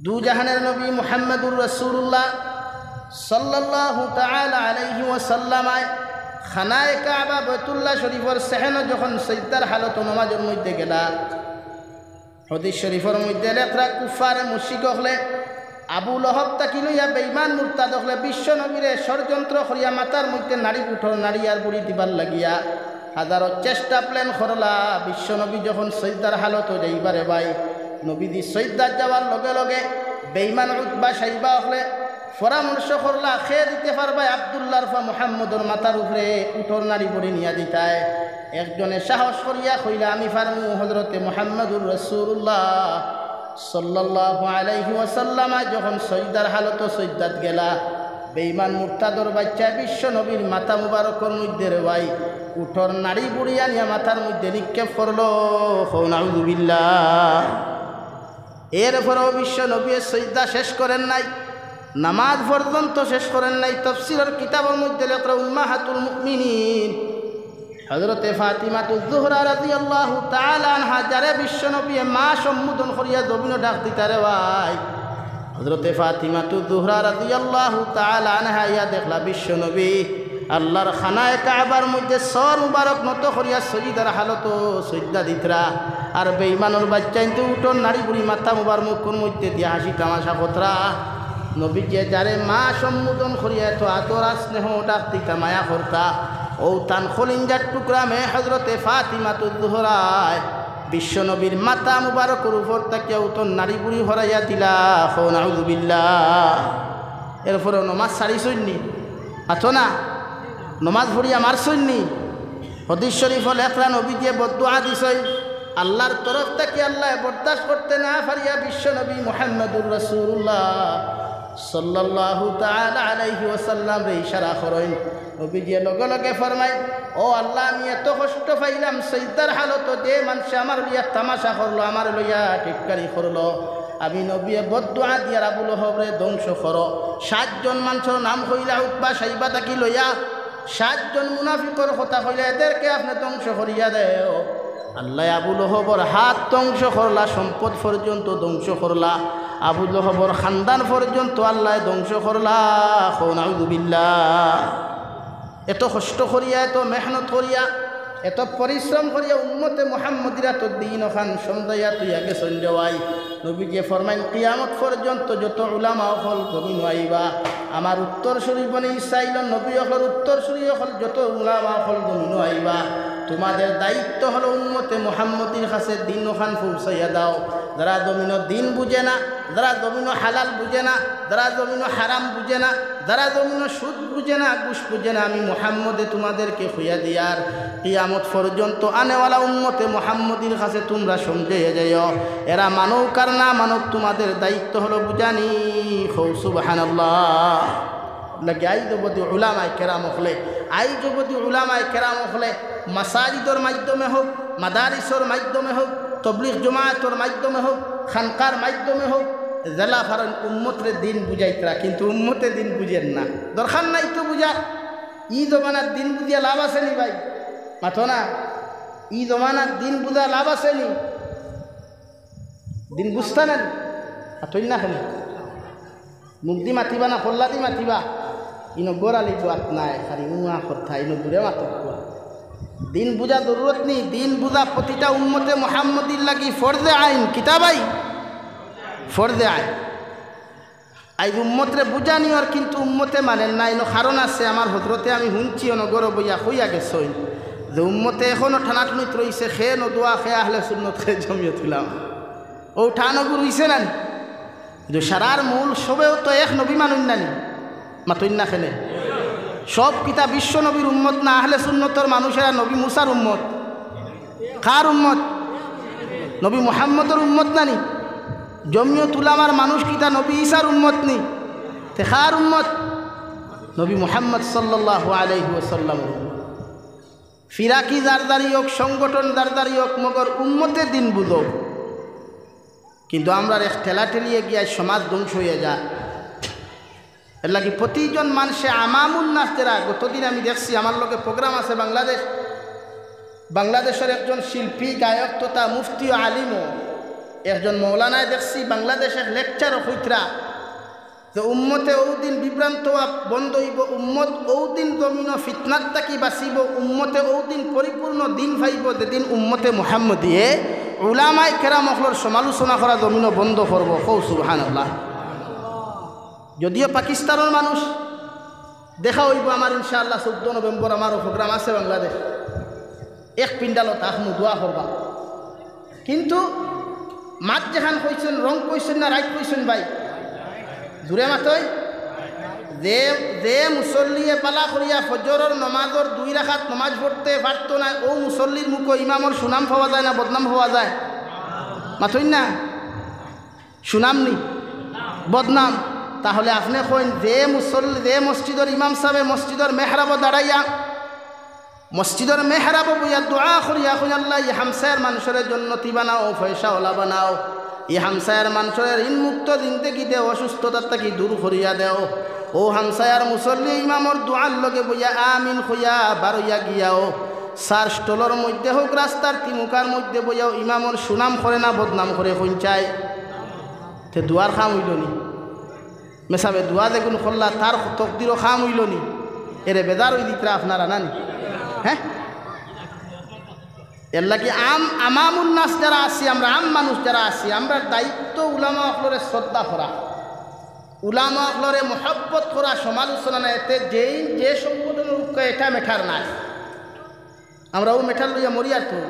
দু জাহানের নবী মুহাম্মদুর রাসূলুল্লাহ সাল্লাল্লাহু তাআলা আলাইহি ওয়াসাল্লামায় খানায়ে কাবা বাইতুল্লাহ শরীফের সেহেন যখন সিজদার হালত নামাজের মধ্যে গেলা হাদিস শরীফের মধ্যে লেখা কুফারে মুশরিক হলে আবু লহব তাকি লইয়া বেঈমান মুরতাদ হলে বিশ্ব নবীরে ষড়যন্ত্র করিয়া মাথার মধ্যে নাড়ি উঠো নাড়ি আর বুড়ি দিবার লাগিয়া হাজারো চেষ্টা প্ল্যান করলা বিশ্ব নবী যখন সিজদার হালত যাইবারে ভাই নবীদি সিজদার যাওয়ার লগে লগে বেঈমান উতবা সাইবা হলে পরামর্শ করলা খেয়ে দিতে পারবা আব্দুল্লাহর ফা মুহাম্মদর মাথার উপরে উঠোর নাড়ি বুড়ি নিয়া দিতায় একজনে সাহস করিয়া কইলা আমি ফারমু হযরতে মুহাম্মদুর রাসূলুল্লাহ সাল্লাল্লাহু আলাইহি ওয়াসাল্লাম যখন সিজদার হালত সিজদাত গেলা বেঈমান মুরতাদর বাচ্চা বিশ্ব নবীর মাথা মুবারকর মধ্যে রে ভাই উঠোর নাড়ি বুড়িয়া নিয়া মাথার মধ্যে নিক্ষেপ করলো নাউযু বিল্লাহ। এরপরও বিশ্ব নবী সিজদা শেষ করেন নাই, নামাজ পর্যন্ত শেষ করেন নাই। তাফসীরের কিতাবের মধ্যে লেখা উম্মাহাতুল মুমিনিন হযরতে ফাতিমাতুজ জোহরা রাদিয়াল্লাহু তাআলা আনহা যারে বিশ্বনবী মা সম্বোধন করিয়া জমিন ডাক দিতারে ভাই হযরতে ফাতিমাতুজ জোহরা রাদিয়াল্লাহু তাআলা আনহা ইয়া দেখলা বিশ্বনবী আল্লাহর খানায়ে কাবার মধ্যে সর মুবারক নত করিয়া সজিদার হালত সিজদা দিতরা আর বেঈমানের বাচ্চা কিন্তু উঠোন নাড়ি বুড়ি মাথা মুবারকের মধ্যে দিয়া হাসি তামাশা কতরা নবী যে যারে মা সম্বোধন করিয়া তো আদর স্নেহ ডাক দিতা মায়া করতা ও তান খলিঞ্জার টুকরা মেয়ে হযরতে ফাতিমাতুজ জোহরা বিশ্বনবীর মাথা মুবারকের উপর তাকিয়া উঠোন নাড়ি বুড়ি হরাইয়া দিলা নাউযু বিল্লাহ। এরপরে নমাজ ছাড়িছইনি আছো না নমাজ পড়িয়া মারছইনি হাদিস শরীফ লেখা নবী যে বদদুয়া দিছই আল্লাহর তরফ থেকে আল্লাহ বরদাস্ত করতে না পারিয়া বিশ্বনবী মুহাম্মদুর রাসূলুল্লাহ সাল্লাল্লাহু তাআলা আলাইহি ওয়াসাল্লাম রে ইশারা করেন নবী যে লগে লগে ফরমাই ও আল্লাহ আমি এত কষ্ট পাইলাম সিজদার হালত যে মানুষ আমার লইয়া তামাশা করলো আমার লইয়া টিটকারি করলো আমি নবী বদদুয়া দিয়া আবু লহবরে ধ্বংস করো 7 জন মানুষের নাম কইলা উতবা সাইবা তাকি লইয়া 7 জন মুনাফিকর কথা কইলা এদেরকে আপনি ধ্বংস করিয়া দেও আল্লাহ আবু লহবর হাত ধ্বংস করলা সম্পদ পর্যন্ত ধ্বংস করলা আবু লহবর খানদান পর্যন্ত আল্লাহ ধ্বংস করলা নাউযু বিল্লাহ। এত কষ্ট করিয়া এত মেহনত করিয়া এত পরিশ্রম করিয়া উম্মতে মুহাম্মদিরা তো দিন ওখান সন্ধ্যাইয়া তুই আগে সন্ধ্যাওয়াই নবীকে ফরমাইন কিয়ামত পর্যন্ত যত উলামা হল জমিন আইবা আমার উত্তরসূরি বনি ইসরাইল নবী হল উত্তরসূরি হল যত উলামা হল জমিন আইবা তোমাদের দায়িত্ব হলো উম্মতে মুহাম্মদির কাছে দিন ওখান পৌঁছাইয়া দাও যারা জমিন দিন বুঝে না যারা জমিন হালাল বুঝে না যারা জমিন হারাম বুঝে না যারা জমিন সুদ বুঝে না ঘুষ বুঝে না আমি মুহাম্মদে তোমাদেরকে হইয়া দিয়ার কিয়ামত পর্যন্ত আনেওয়ালা উম্মতে মুহাম্মদির কাছে তোমরা সমঝাইয়া যাইও এরা মানব আর না মানব তোমাদের দায়িত্ব হলো বুঝানি সুবহানাল্লাহ। লাগে আই যুবতী উলামায়ে কেরাম হলে আই যুবতী উলামায়ে কেরাম হলে মাসাজিদর মাধ্যমে হোক মাদারিসর মাধ্যমে হোক তবলিগ জমাআতর মাধ্যমে হোক খানকার মাধ্যমে হোক জেলা ফারন উম্মতরে দিন বুঝাইতরা কিন্তু উম্মতে দিন বুঝেন না দরকার নাই তো বুঝার ই জমানার দিন বুঝিয়া লাভ আসেনি ভাই মাথো না ই জমানার দিন বুঝা লাভ আসেনি দিন বুঝতে নেন আতই না খেলে মুখ দি মাতিবা না কল্লা দি মাতিবা ইনো গোড়ালি বাত নাই খালি উয়া কথা ইনো দূরে মাতক দিন বুঝা জরুরত নেই দিন বুঝা প্রতিটা উম্মতে মুহাম্মদির লাগি ফরজে আইন কিতাবাই ফরজে আইন আই উম্মতরে বুঝানি আর কিন্তু উম্মতে মানেন না ইনো কারণ আছে আমার হজরতে আমি শুনছি অনগর বইয়া হইয়া গেছই যে উম্মতে এখনও ঠানাটুনিত রয়েছে খে নদুয়া খে আহলে সুন্নত খে জমিয়ত উলামা ও ঠানগু রইছে না কিন্তু সারার মূল সবেও তো এক নবী মানুন নানি মাতইন না খেলে সব কিতা বিশ্ব নবীর উম্মত না আহলে সুন্নতর মানুষেরা নবী মুসার উম্মত কার উম্মত নবী মুহাম্মদর উম্মত নানি জমিয়ত উলামার মানুষ কিতা নবী ঈসার উম্মত নি তে কার উম্মত নবী মুহাম্মদ সাল্লাল্লাহু আলাইহি ওয়াসাল্লাম ফিরাকি দারদারি হোক সংগঠন দারদারি হোক মগর উম্মতে দিন বুঝো কিন্তু আমরা এক ঠেলা ঠেলিয়ে গিয়ে সমাজ ধ্বংস হয়ে যায় এর লাগে প্রতিজন মানুষে আমামুন নাস যারা গতদিন আমি দেখছি আমার লোকে প্রোগ্রাম আছে বাংলাদেশের একজন শিল্পী গায়ক তথা মুফতি ও আলিমও একজন মৌলানায় দেখছি বাংলাদেশের লেকচার হইতরা যে উম্মতে ওদিন বিভ্রান্ত হওয়া বন্ধ হইব, উম্মত ওদিন জমিন ফিতনাত থাকি বাঁচিব, উম্মতে ওদিন পরিপূর্ণ দিন পাইব যেদিন উম্মতে মুহাম্মদিয়ে উলামায়ে কেরাম অখলর সমালোচনা করা জমিন বন্ধ করব। কও সুবহানাল্লাহ। যদিও পাকিস্তানের মানুষ দেখা হইব আমার ইনশাআল্লাহ 14 নভেম্বর আমারও প্রোগ্রাম আছে বাংলাদেশ, এক পিণ্ডালত আহমু দোয়া করবা। কিন্তু মাত যেখান কইছেন রং কইছেন না রাইট কইছেন ভাই জুড়ে মাতই যে যে মুসল্লিয়ে পালা করিয়া ফজরের নমাজর 2 রাকাত নমাজ পড়তে পারতো না, ও মুসল্লির মুখে ইমামর সুনাম পাওয়া যায় না বদনাম পাওয়া যায়? মাতই না, সুনাম নি বদনাম। তাহলে আপনি কইন যে মুসল্লি যে মসজিদের ইমাম সাহেব মসজিদের মেহরাব দাঁড়াইয়া মসজিদের মেহরাব বইয়া দোয়া করিয়া কইন আল্লাহ ই হামসায়ের মানুষের জন্নতি বানাও, পয়সাওয়ালা বানাও, ই হামসায়ের মানুষের ঋণমুক্ত জিন্দেগি দেও, অসুস্থতার থাকি দূর করিয়া দেও। ও হামসায়ার মুসল্লি ইমামর দোয়ার লগে বইয়া আমিন হইয়া বারইয়া গিয়াও। সার স্টলের মধ্যে হোক রাস্তার তিমুকার মধ্যে বইয়াও ইমামর সুনাম করে না বদনাম করে কইনচায়, তে দুয়ার খাম হইল নি? মেসাবে দোয়া দেখুন খোল্লা তার তকদিরও খাম হইল নি? এরে বেদার ওই দিকরা আপনারা নানি? হ্যাঁ, এর লাগি আমামুন নাস যারা আছি, আমরা আম মানুষ যারা আছি, আমরা দায়িত্ব উলামা অখলরে শ্রদ্ধা করা, উলামা অখলরে মহব্বত করা, সমালোচনা না। এতে যে সংগঠনের উৎক এটা মেঠার নাই, আমরা ও মেঠার লইয়া মরিয়ার তো